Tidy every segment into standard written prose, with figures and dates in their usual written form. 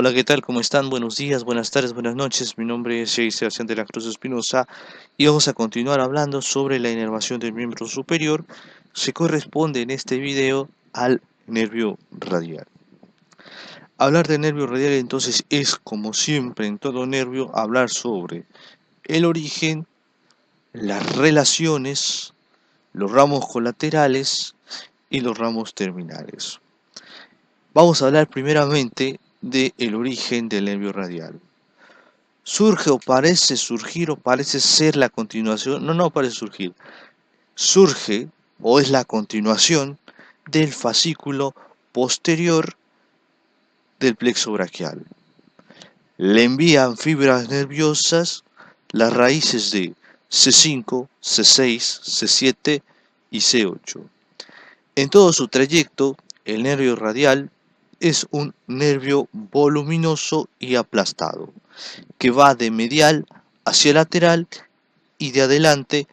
Hola, ¿qué tal? ¿Cómo están? Buenos días, buenas tardes, buenas noches. Mi nombre es Sebastián de la Cruz Espinosa y vamos a continuar hablando sobre la inervación del miembro superior. Se corresponde en este video al nervio radial. Hablar del nervio radial entonces es, como siempre en todo nervio, hablar sobre el origen, las relaciones, los ramos colaterales y los ramos terminales. Vamos a hablar primeramente del origen del nervio radial. Surge o parece surgir o parece ser la continuación, no parece surgir, surge o es la continuación del fascículo posterior del plexo braquial. Le envían fibras nerviosas las raíces de C5, C6, C7 y C8. En todo su trayecto, el nervio radial es un nervio voluminoso y aplastado, que va de medial hacia lateral y de adelante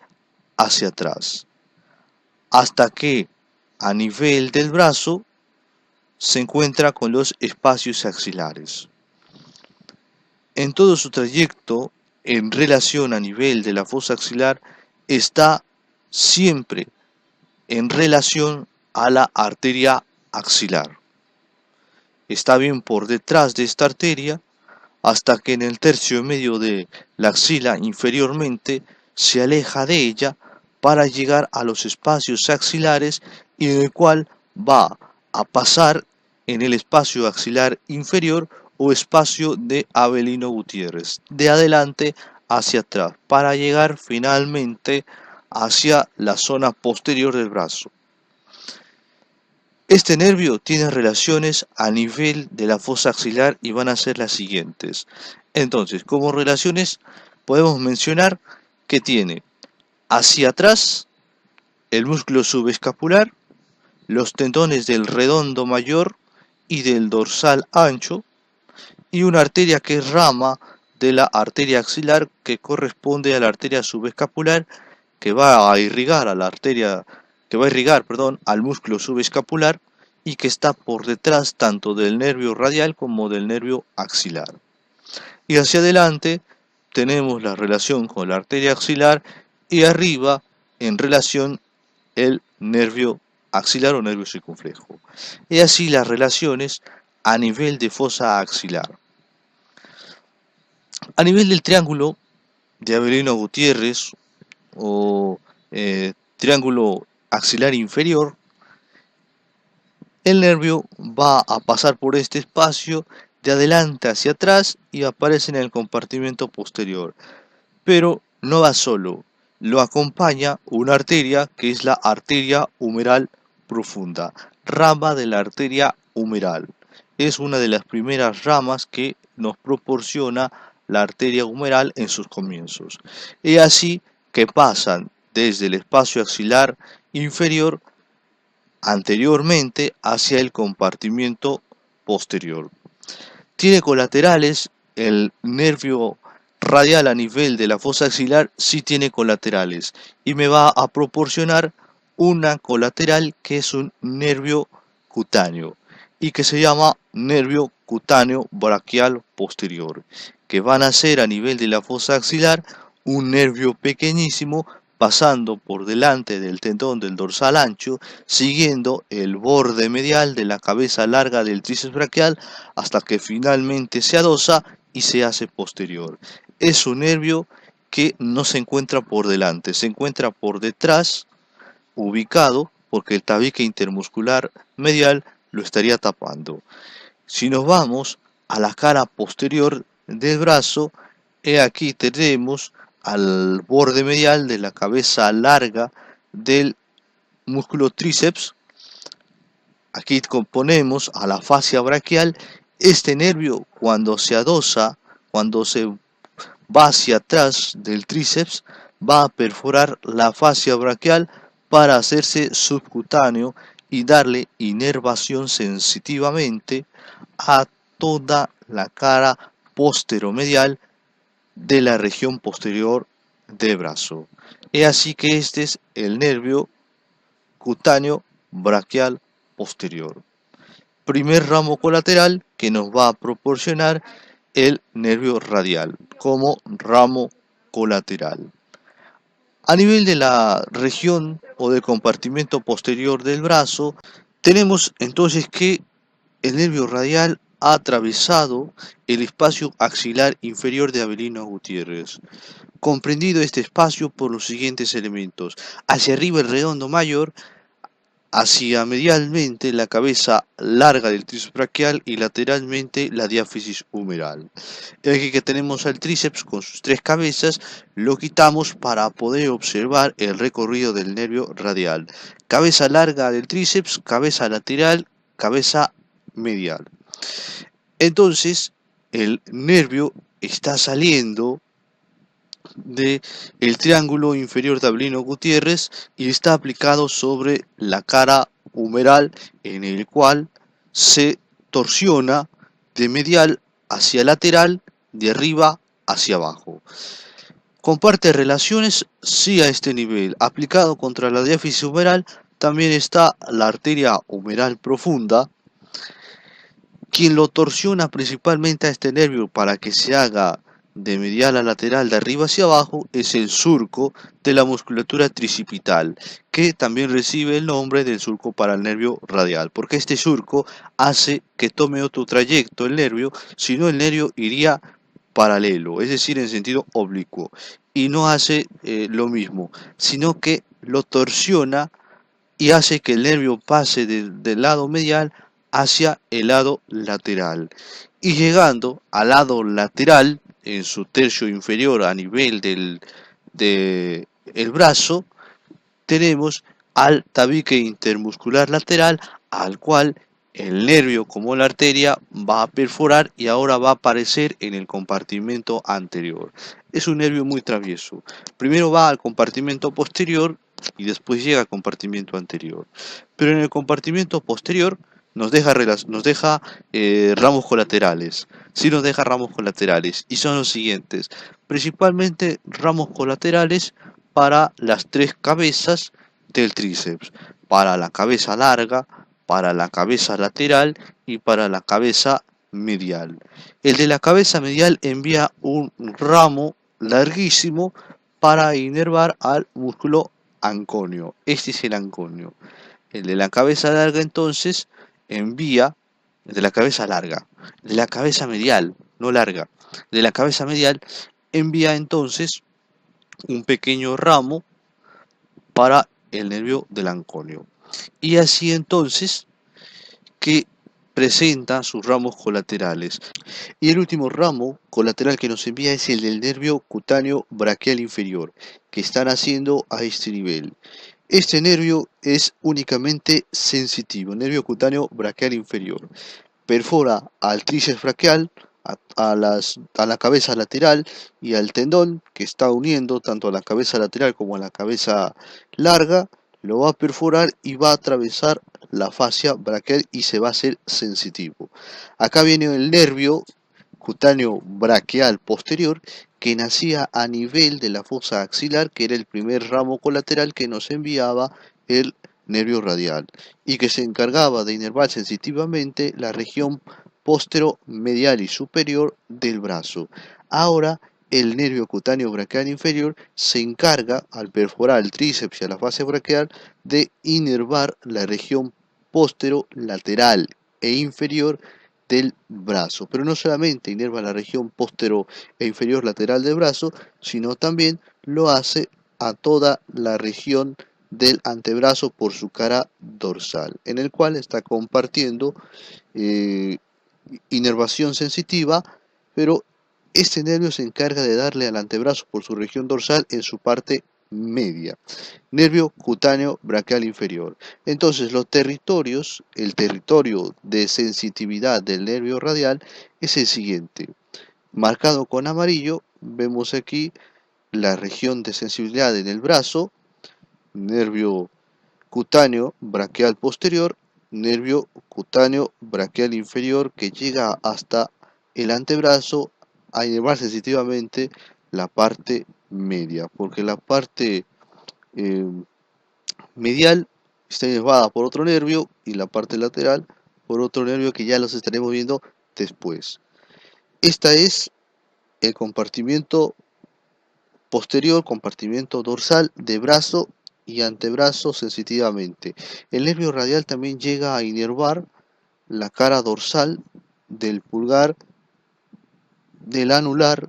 hacia atrás, hasta que a nivel del brazo se encuentra con los espacios axilares. En todo su trayecto, en relación a nivel de la fosa axilar, está siempre en relación a la arteria axilar. Está bien por detrás de esta arteria, hasta que en el tercio medio de la axila inferiormente se aleja de ella para llegar a los espacios axilares y en el cual va a pasar en el espacio axilar inferior o espacio de Avelino Gutiérrez, de adelante hacia atrás, para llegar finalmente hacia la zona posterior del brazo. Este nervio tiene relaciones a nivel de la fosa axilar y van a ser las siguientes. Entonces, como relaciones podemos mencionar que tiene hacia atrás el músculo subescapular, los tendones del redondo mayor y del dorsal ancho, y una arteria que es rama de la arteria axilar que corresponde a la arteria subescapular que va a irrigar a la arteria que va a irrigar, al músculo subescapular y que está por detrás tanto del nervio radial como del nervio axilar. Y hacia adelante tenemos la relación con la arteria axilar y arriba en relación el nervio axilar o nervio circunflejo. Y así las relaciones a nivel de fosa axilar. A nivel del triángulo de Avelino Gutiérrez o triángulo axilar inferior, el nervio va a pasar por este espacio de adelante hacia atrás y aparece en el compartimento posterior. Pero no va solo, lo acompaña una arteria que es la arteria humeral profunda, rama de la arteria humeral. Es una de las primeras ramas que nos proporciona la arteria humeral en sus comienzos. Y así que pasan desde el espacio axilar inferior anteriormente hacia el compartimiento posterior. Tiene colaterales, el nervio radial a nivel de la fosa axilar sí tiene colaterales y me va a proporcionar una colateral que es un nervio cutáneo y que se llama nervio cutáneo braquial posterior, que van a ser a nivel de la fosa axilar un nervio pequeñísimo pasando por delante del tendón del dorsal ancho, siguiendo el borde medial de la cabeza larga del tríceps braquial hasta que finalmente se adosa y se hace posterior. Es un nervio que no se encuentra por delante, se encuentra por detrás, ubicado, porque el tabique intermuscular medial lo estaría tapando. Si nos vamos a la cara posterior del brazo, aquí tenemos al borde medial de la cabeza larga del músculo tríceps. Aquí componemos a la fascia braquial. Este nervio cuando se adosa, cuando se va hacia atrás del tríceps, va a perforar la fascia braquial para hacerse subcutáneo y darle inervación sensitivamente a toda la cara posteromedial de la región posterior del brazo. Es así que este es el nervio cutáneo braquial posterior. primer ramo colateral que nos va a proporcionar el nervio radial como ramo colateral. A nivel de la región o del compartimento posterior del brazo, tenemos entonces que el nervio radial ha atravesado el espacio axilar inferior de Avelino Gutiérrez, comprendido este espacio por los siguientes elementos: hacia arriba el redondo mayor, hacia medialmente la cabeza larga del tríceps braquial y lateralmente la diáfisis humeral. Aquí que tenemos al tríceps con sus tres cabezas, lo quitamos para poder observar el recorrido del nervio radial. Cabeza larga del tríceps, cabeza lateral, cabeza medial. Entonces, el nervio está saliendo de el triángulo inferior de Avelino Gutiérrez y está aplicado sobre la cara humeral, en el cual se torsiona de medial hacia lateral, de arriba hacia abajo. Comparte relaciones sí a este nivel. Aplicado contra la diáfisis humeral también está la arteria humeral profunda. Quien lo torsiona principalmente a este nervio para que se haga de medial a lateral, de arriba hacia abajo, es el surco de la musculatura tricipital, que también recibe el nombre del surco para el nervio radial, porque este surco hace que tome otro trayecto el nervio, si no el nervio iría paralelo, es decir, en sentido oblicuo, y no hace lo mismo, sino que lo torsiona y hace que el nervio pase del lado medial hacia el lado lateral. Y llegando al lado lateral, en su tercio inferior a nivel del brazo, tenemos al tabique intermuscular lateral, al cual el nervio como la arteria va a perforar y ahora va a aparecer en el compartimento anterior. Es un nervio muy travieso. Primero va al compartimento posterior y después llega al compartimento anterior. Pero en el compartimento posterior nos deja ramos colaterales. Sí nos deja ramos colaterales y son los siguientes. Principalmente ramos colaterales para las tres cabezas del tríceps, para la cabeza larga, para la cabeza lateral y para la cabeza medial. El de la cabeza medial envía un ramo larguísimo para inervar al músculo anconio. Este es el anconio. El de la cabeza larga entonces envía, el de la cabeza larga, el de la cabeza medial, no larga, el de la cabeza medial envía entonces un pequeño ramo para el nervio del anconio. Y así entonces que presenta sus ramos colaterales. Y el último ramo colateral que nos envía es el del nervio cutáneo braquial inferior, que están haciendo a este nivel. Este nervio es únicamente sensitivo, nervio cutáneo braquial inferior. Perfora al tríceps braquial, a la cabeza lateral y al tendón que está uniendo tanto a la cabeza lateral como a la cabeza larga, lo va a perforar y va a atravesar la fascia braquial y se va a hacer sensitivo. Acá viene el nervio cutáneo braquial posterior que nacía a nivel de la fosa axilar, que era el primer ramo colateral que nos enviaba el nervio radial y que se encargaba de inervar sensitivamente la región postero-medial y superior del brazo. Ahora el nervio cutáneo braquial inferior se encarga, al perforar el tríceps y a la fase braquial, de inervar la región postero-lateral e inferior del brazo. Pero no solamente inerva la región postero e inferior lateral del brazo, sino también lo hace a toda la región del antebrazo por su cara dorsal, en el cual está compartiendo inervación sensitiva, pero este nervio se encarga de darle al antebrazo por su región dorsal en su parte media. Nervio cutáneo braquial inferior. Entonces los territorios, el territorio de sensitividad del nervio radial es el siguiente. Marcado con amarillo, vemos aquí la región de sensibilidad en el brazo, nervio cutáneo braquial posterior, nervio cutáneo braquial inferior que llega hasta el antebrazo a inervar sensitivamente la parte media, porque la parte medial está inervada por otro nervio y la parte lateral por otro nervio que ya los estaremos viendo después. Esta es el compartimiento posterior, compartimiento dorsal de brazo y antebrazo sensitivamente. El nervio radial también llega a inervar la cara dorsal del pulgar, del anular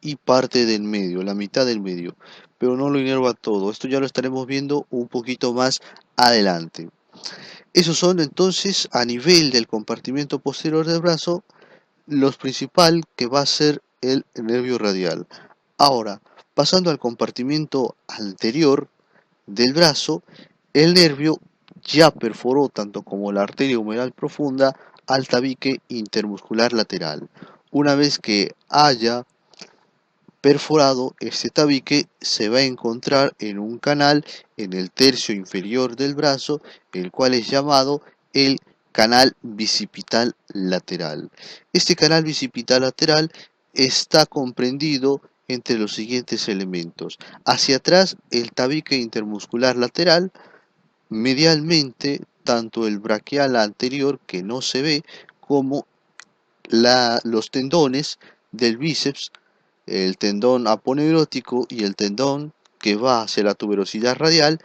y parte del medio, la mitad del medio, pero no lo inerva todo. Esto ya lo estaremos viendo un poquito más adelante. Esos son entonces, a nivel del compartimiento posterior del brazo, los principal que va a ser el nervio radial. Ahora, pasando al compartimento anterior del brazo, el nervio ya perforó tanto como la arteria humeral profunda al tabique intermuscular lateral. Una vez que haya perforado, este tabique se va a encontrar en un canal en el tercio inferior del brazo, el cual es llamado el canal bicipital lateral. Este canal bicipital lateral está comprendido entre los siguientes elementos. Hacia atrás, el tabique intermuscular lateral, medialmente, tanto el braquial anterior, que no se ve, como los tendones del bíceps, el tendón aponeurótico y el tendón que va hacia la tuberosidad radial,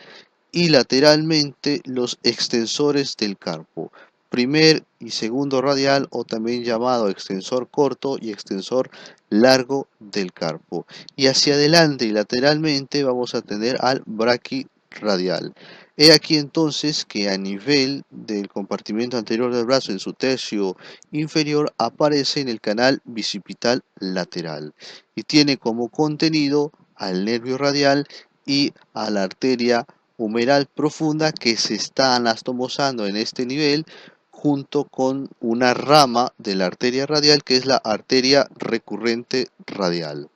y lateralmente los extensores del carpo, primer y segundo radial, o también llamado extensor corto y extensor largo del carpo. Y hacia adelante y lateralmente vamos a tener al braquiradial. He aquí entonces que a nivel del compartimento anterior del brazo, en su tercio inferior, aparece en el canal bicipital lateral y tiene como contenido al nervio radial y a la arteria humeral profunda, que se está anastomosando en este nivel junto con una rama de la arteria radial, que es la arteria recurrente radial.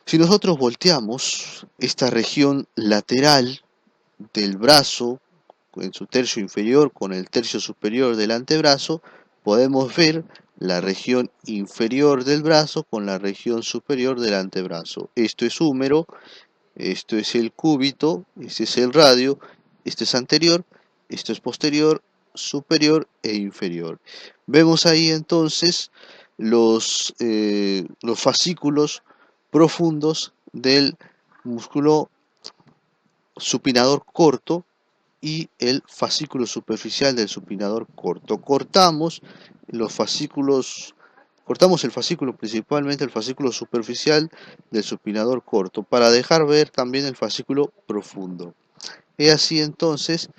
Si nosotros volteamos esta región lateral del brazo en su tercio inferior con el tercio superior del antebrazo, podemos ver la región inferior del brazo con la región superior del antebrazo. Esto es húmero, esto es el cúbito, este es el radio, este es anterior, esto es posterior, superior e inferior. Vemos ahí entonces los fascículos profundos del músculo supinador corto y el fascículo superficial del supinador corto. Cortamos los fascículos, cortamos el fascículo, principalmente el fascículo superficial del supinador corto, para dejar ver también el fascículo profundo. Es así entonces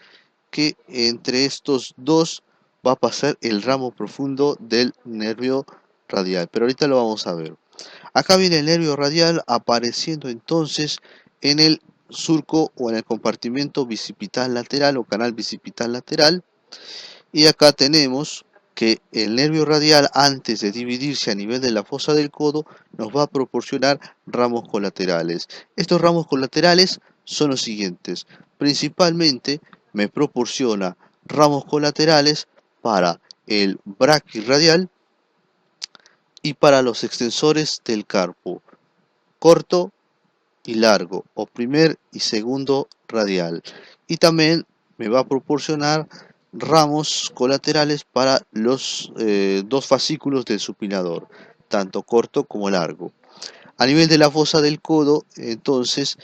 que entre estos dos va a pasar el ramo profundo del nervio radial, pero ahorita lo vamos a ver. Acá viene el nervio radial apareciendo entonces en el surco o en el compartimento bicipital lateral o canal bicipital lateral, y acá tenemos que el nervio radial, antes de dividirse a nivel de la fosa del codo, nos va a proporcionar ramos colaterales. Estos ramos colaterales son los siguientes: principalmente me proporciona ramos colaterales para el braquirradial y para los extensores del carpo, corto y largo, o primer y segundo radial. Y también me va a proporcionar ramos colaterales para los dos fascículos del supinador, tanto corto como largo. A nivel de la fosa del codo, entonces,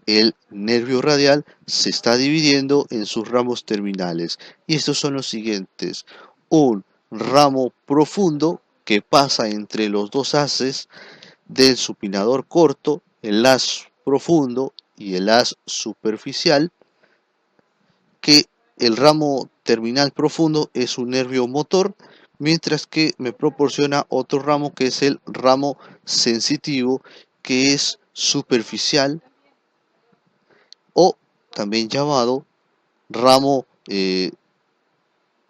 el nervio radial se está dividiendo en sus ramos terminales. Y estos son los siguientes: un ramo profundo que pasa entre los dos haces del supinador corto, el haz profundo y el haz superficial, que el ramo terminal profundo es un nervio motor, mientras que me proporciona otro ramo que es el ramo sensitivo, que es superficial, o también llamado ramo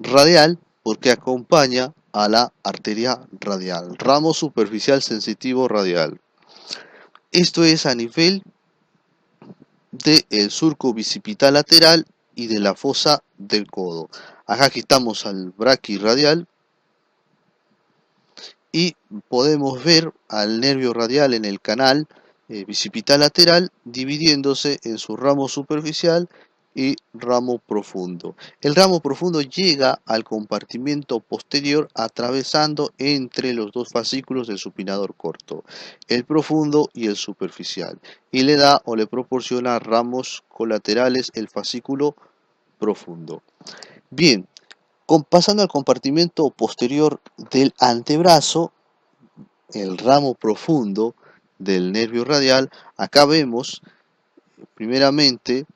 radial, porque acompaña a la arteria radial. Ramo superficial sensitivo radial. Esto es a nivel del surco bicipital lateral y de la fosa del codo. Acá quitamos al braquirradial y podemos ver al nervio radial en el canal bicipital lateral dividiéndose en su ramo superficial y ramo profundo. El ramo profundo llega al compartimento posterior atravesando entre los dos fascículos del supinador corto, el profundo y el superficial, y le da o le proporciona ramos colaterales el fascículo profundo. Bien, pasando al compartimento posterior del antebrazo, el ramo profundo del nervio radial, acá vemos primeramente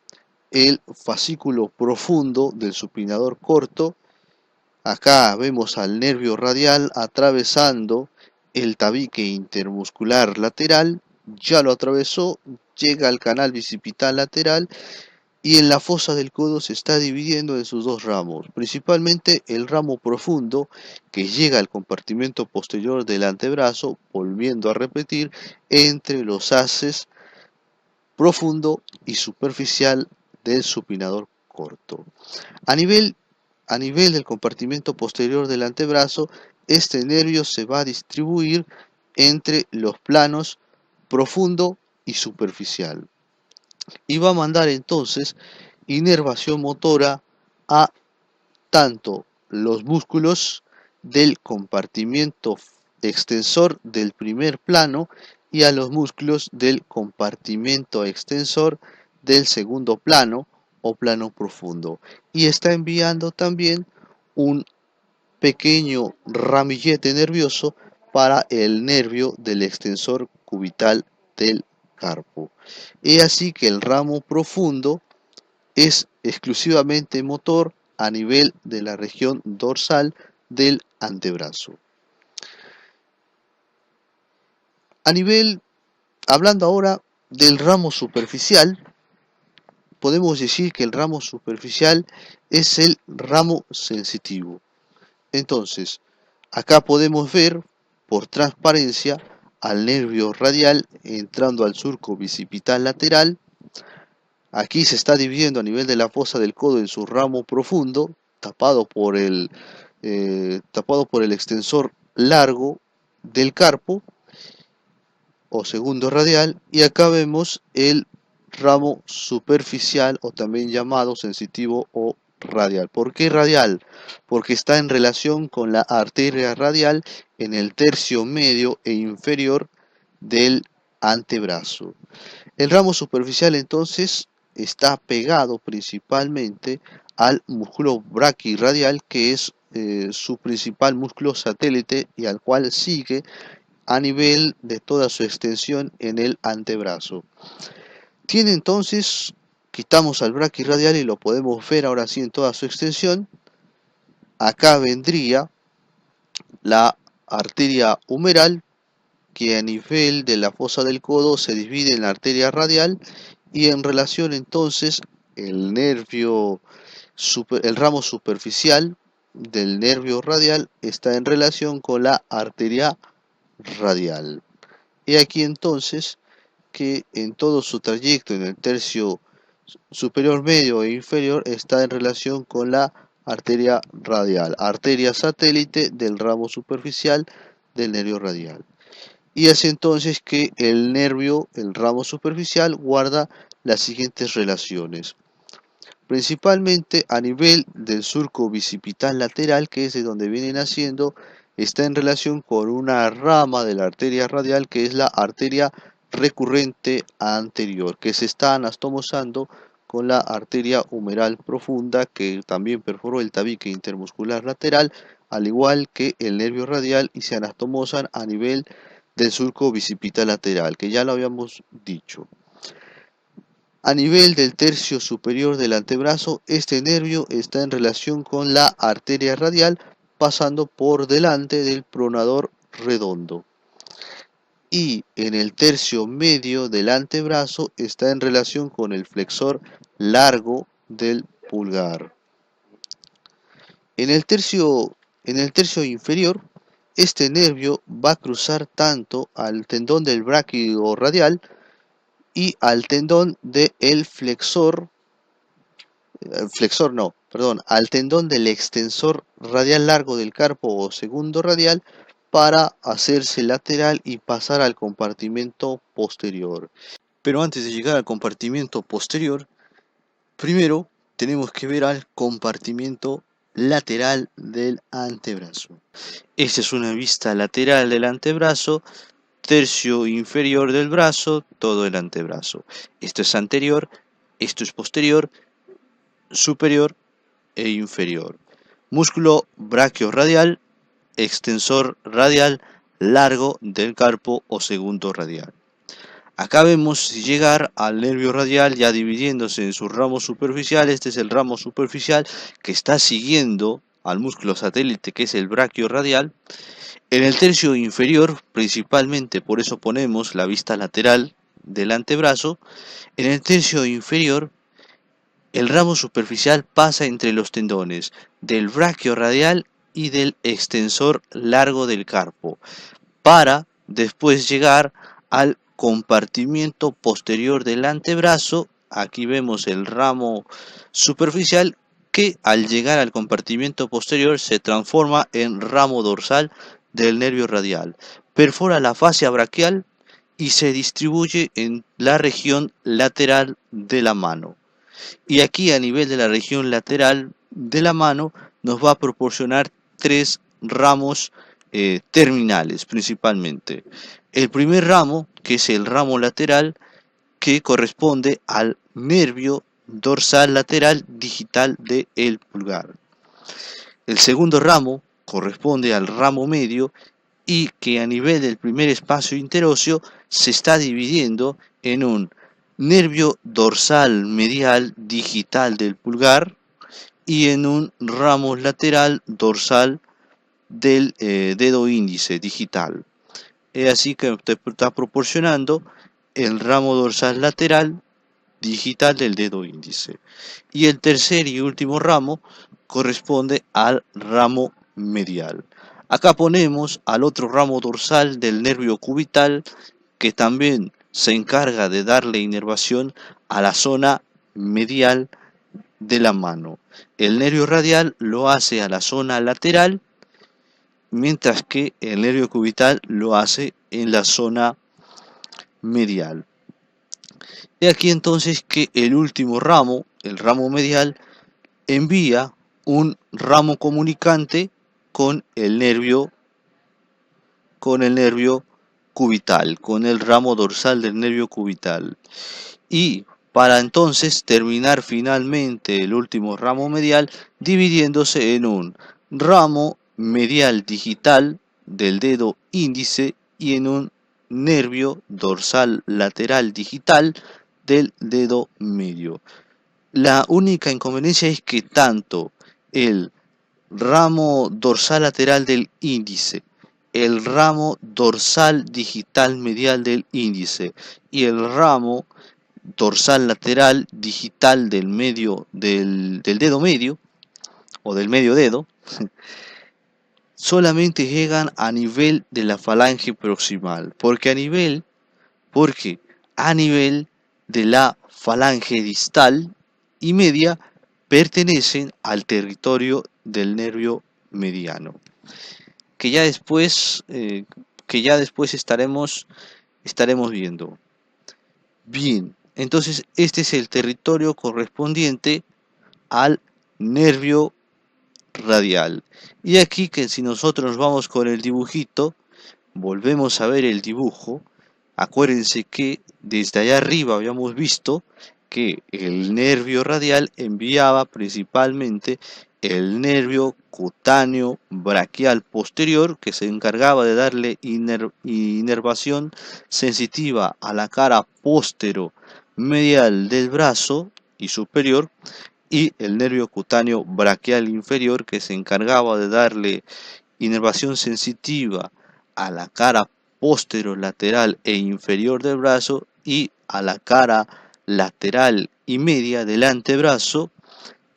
el fascículo profundo del supinador corto. Acá vemos al nervio radial atravesando el tabique intermuscular lateral, ya lo atravesó, llega al canal bicipital lateral y en la fosa del codo se está dividiendo en sus dos ramos, principalmente el ramo profundo que llega al compartimento posterior del antebrazo, volviendo a repetir, entre los haces profundo y superficial del supinador corto. A nivel, a nivel del compartimento posterior del antebrazo, este nervio se va a distribuir entre los planos profundo y superficial y va a mandar entonces inervación motora a tanto los músculos del compartimiento extensor del primer plano y a los músculos del compartimento extensor del segundo plano o plano profundo. Y está enviando también un pequeño ramillete nervioso para el nervio del extensor cubital del carpo. Es así que el ramo profundo es exclusivamente motor a nivel de la región dorsal del antebrazo. Hablando ahora del ramo superficial, podemos decir que el ramo superficial es el ramo sensitivo. Entonces, acá podemos ver por transparencia al nervio radial entrando al surco bicipital lateral. Aquí se está dividiendo a nivel de la fosa del codo en su ramo profundo, tapado por el extensor largo del carpo o segundo radial, y acá vemos el ramo superficial o también llamado sensitivo o radial. ¿Por qué radial? Porque está en relación con la arteria radial en el tercio medio e inferior del antebrazo. El ramo superficial entonces está pegado principalmente al músculo braquirradial, que es su principal músculo satélite y al cual sigue a nivel de toda su extensión en el antebrazo. Tiene entonces, quitamos al braquirradial y lo podemos ver ahora sí en toda su extensión. Acá vendría la arteria humeral, que a nivel de la fosa del codo se divide en la arteria radial, y en relación entonces el ramo superficial del nervio radial está en relación con la arteria radial. He aquí entonces que en todo su trayecto en el tercio superior, medio e inferior está en relación con la arteria radial, arteria satélite del ramo superficial del nervio radial. Y hace entonces que el ramo superficial, guarda las siguientes relaciones. Principalmente a nivel del surco bicipital lateral, que es de donde viene naciendo, está en relación con una rama de la arteria radial, que es la arteria recurrente anterior, que se está anastomosando con la arteria humeral profunda, que también perforó el tabique intermuscular lateral, al igual que el nervio radial, y se anastomosan a nivel del surco bicipital lateral, que ya lo habíamos dicho. A nivel del tercio superior del antebrazo, este nervio está en relación con la arteria radial, pasando por delante del pronador redondo. Y en el tercio medio del antebrazo está en relación con el flexor largo del pulgar. En el tercio inferior, este nervio va a cruzar tanto al tendón del bráquido radial y al tendón del al tendón del extensor radial largo del carpo o segundo radial, para hacerse lateral y pasar al compartimento posterior. Pero antes de llegar al compartimento posterior, Primero tenemos que ver al compartimiento lateral del antebrazo. Esta es una vista lateral del antebrazo, tercio inferior del brazo, todo el antebrazo. Esto es anterior, esto es posterior, superior e inferior. Músculo braquiorradial, extensor radial, largo del carpo o segundo radial. Acá vemos llegar al nervio radial ya dividiéndose en sus ramos superficiales. Este es el ramo superficial que está siguiendo al músculo satélite, que es el braquiorradial. En el tercio inferior, principalmente, por eso ponemos la vista lateral del antebrazo, en el tercio inferior, el ramo superficial pasa entre los tendones del braquiorradial y del extensor largo del carpo, para después llegar al compartimiento posterior del antebrazo. Aquí vemos el ramo superficial que al llegar al compartimiento posterior se transforma en ramo dorsal del nervio radial, perfora la fascia braquial y se distribuye en la región lateral de la mano. Y aquí a nivel de la región lateral de la mano nos va a proporcionar tres ramos terminales principalmente. El primer ramo, que es el ramo lateral, que corresponde al nervio dorsal lateral digital del pulgar. El segundo ramo corresponde al ramo medio y que a nivel del primer espacio interóseo se está dividiendo en un nervio dorsal medial digital del pulgar y en un ramo lateral dorsal del dedo índice digital. Es así que te está proporcionando el ramo dorsal lateral digital del dedo índice. Y el tercer y último ramo corresponde al ramo medial. Acá ponemos al otro ramo dorsal del nervio cubital, que también se encarga de darle inervación a la zona medial de la mano. El nervio radial lo hace a la zona lateral, mientras que el nervio cubital lo hace en la zona medial. He aquí entonces que el último ramo, el ramo medial, envía un ramo comunicante con el nervio cubital, con el ramo dorsal del nervio cubital. Y para entonces terminar finalmente el último ramo medial dividiéndose en un ramo medial digital del dedo índice y en un nervio dorsal lateral digital del dedo medio. La única inconveniencia es que tanto el ramo dorsal lateral del índice, el ramo dorsal digital medial del índice y el ramo dorsal lateral digital del dedo medio o del medio dedo solamente llegan a nivel de la falange proximal, porque a nivel de la falange distal y media pertenecen al territorio del nervio mediano, que ya después estaremos viendo. Bien, entonces este es el territorio correspondiente al nervio radial. Y aquí que si nosotros nos vamos con el dibujito, volvemos a ver el dibujo. Acuérdense que desde allá arriba habíamos visto que el nervio radial enviaba principalmente el nervio cutáneo braquial posterior, que se encargaba de darle inervación sensitiva a la cara postero medial del brazo y superior, y el nervio cutáneo braquial inferior, que se encargaba de darle inervación sensitiva a la cara posterolateral e inferior del brazo y a la cara lateral y media del antebrazo.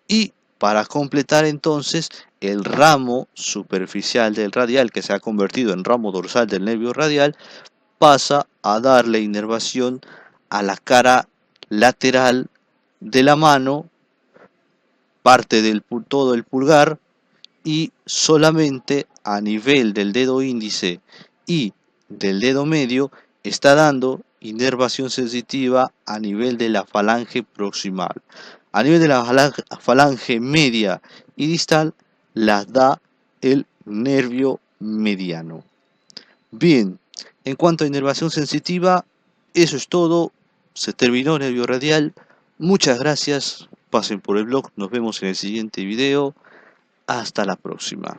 Y para completar entonces el ramo superficial del radial, que se ha convertido en ramo dorsal del nervio radial, pasa a darle inervación a la cara lateral de la mano, parte del todo el pulgar, y solamente a nivel del dedo índice y del dedo medio está dando inervación sensitiva a nivel de la falange proximal. A nivel de la falange media y distal las da el nervio mediano. Bien, en cuanto a inervación sensitiva, eso es todo. Se terminó el nervio radial. Muchas gracias. Pasen por el blog. Nos vemos en el siguiente video. Hasta la próxima.